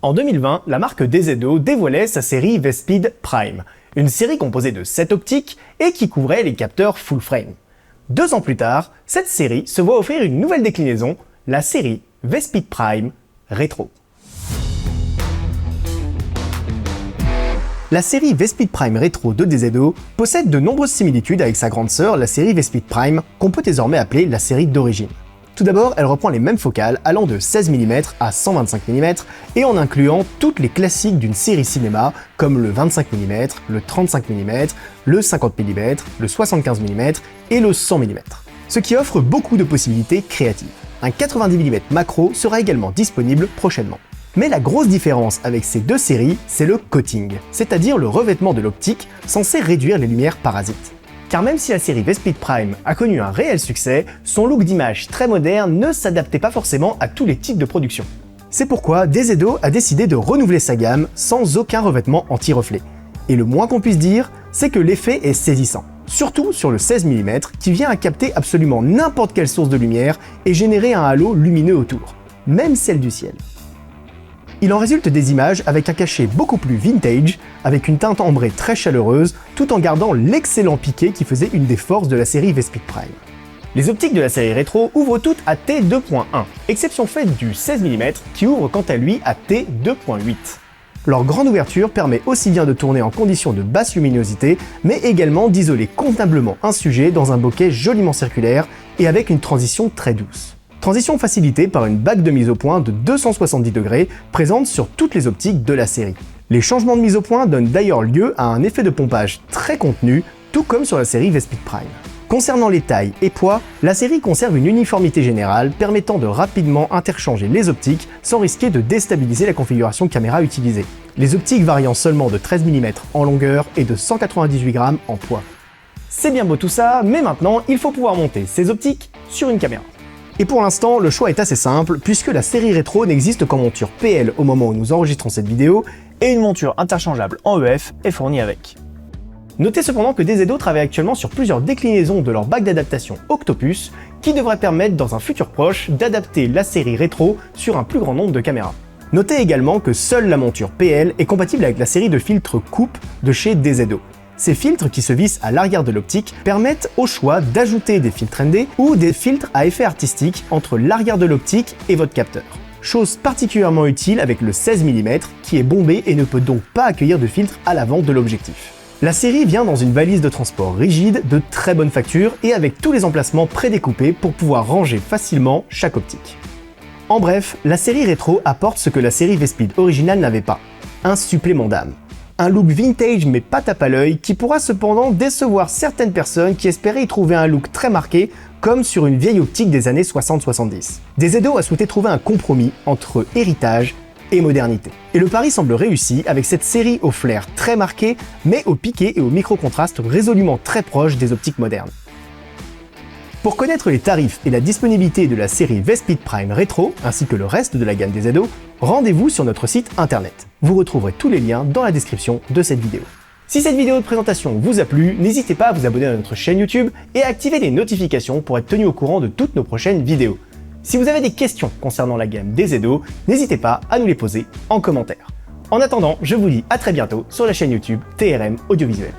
En 2020, la marque DZO dévoilait sa série V-Speed Prime, une série composée de 7 optiques et qui couvrait les capteurs full frame. 2 ans plus tard, cette série se voit offrir une nouvelle déclinaison, la série V-Speed Prime Retro. La série V-Speed Prime Retro de DZO possède de nombreuses similitudes avec sa grande sœur, la série V-Speed Prime, qu'on peut désormais appeler la série d'origine. Tout d'abord, elle reprend les mêmes focales allant de 16 mm à 125 mm et en incluant toutes les classiques d'une série cinéma comme le 25 mm, le 35 mm, le 50 mm, le 75 mm et le 100 mm. Ce qui offre beaucoup de possibilités créatives. Un 90 mm macro sera également disponible prochainement. Mais la grosse différence avec ces deux séries, c'est le coating, c'est-à-dire le revêtement de l'optique censé réduire les lumières parasites. Car même si la série V-Speed Prime a connu un réel succès, son look d'image très moderne ne s'adaptait pas forcément à tous les types de production. C'est pourquoi DZO a décidé de renouveler sa gamme sans aucun revêtement anti-reflet. Et le moins qu'on puisse dire, c'est que l'effet est saisissant. Surtout sur le 16 mm qui vient à capter absolument n'importe quelle source de lumière et générer un halo lumineux autour, même celle du ciel. Il en résulte des images avec un cachet beaucoup plus vintage, avec une teinte ambrée très chaleureuse, tout en gardant l'excellent piqué qui faisait une des forces de la série V-Speed Prime. Les optiques de la série rétro ouvrent toutes à T2.1, exception faite du 16 mm qui ouvre quant à lui à T2.8. Leur grande ouverture permet aussi bien de tourner en conditions de basse luminosité, mais également d'isoler convenablement un sujet dans un bokeh joliment circulaire et avec une transition très douce. Transition facilitée par une bague de mise au point de 270 degrés présente sur toutes les optiques de la série. Les changements de mise au point donnent d'ailleurs lieu à un effet de pompage très contenu, tout comme sur la série V-Speed Prime. Concernant les tailles et poids, la série conserve une uniformité générale permettant de rapidement interchanger les optiques sans risquer de déstabiliser la configuration caméra utilisée. Les optiques variant seulement de 13 mm en longueur et de 198 grammes en poids. C'est bien beau tout ça, mais maintenant il faut pouvoir monter ces optiques sur une caméra. Et pour l'instant, le choix est assez simple, puisque la série rétro n'existe qu'en monture PL au moment où nous enregistrons cette vidéo, et une monture interchangeable en EF est fournie avec. Notez cependant que DZO travaille actuellement sur plusieurs déclinaisons de leur bague d'adaptation Octopus, qui devrait permettre dans un futur proche d'adapter la série rétro sur un plus grand nombre de caméras. Notez également que seule la monture PL est compatible avec la série de filtres coupe de chez DZO. Ces filtres qui se vissent à l'arrière de l'optique permettent au choix d'ajouter des filtres ND ou des filtres à effet artistique entre l'arrière de l'optique et votre capteur. Chose particulièrement utile avec le 16 mm qui est bombé et ne peut donc pas accueillir de filtre à l'avant de l'objectif. La série vient dans une valise de transport rigide de très bonne facture et avec tous les emplacements prédécoupés pour pouvoir ranger facilement chaque optique. En bref, la série rétro apporte ce que la série V-Speed originale n'avait pas, un supplément d'âme. Un look vintage mais pas tape à l'œil qui pourra cependant décevoir certaines personnes qui espéraient y trouver un look très marqué comme sur une vieille optique des années 60-70. DZO a souhaité trouver un compromis entre héritage et modernité. Et le pari semble réussi avec cette série au flair très marqué mais au piqué et au micro-contraste résolument très proche des optiques modernes. Pour connaître les tarifs et la disponibilité de la série V-Speed Prime Retro, ainsi que le reste de la gamme DZO, rendez-vous sur notre site internet. Vous retrouverez tous les liens dans la description de cette vidéo. Si cette vidéo de présentation vous a plu, n'hésitez pas à vous abonner à notre chaîne YouTube et à activer les notifications pour être tenu au courant de toutes nos prochaines vidéos. Si vous avez des questions concernant la gamme DZO, n'hésitez pas à nous les poser en commentaire. En attendant, je vous dis à très bientôt sur la chaîne YouTube TRM Audiovisuel.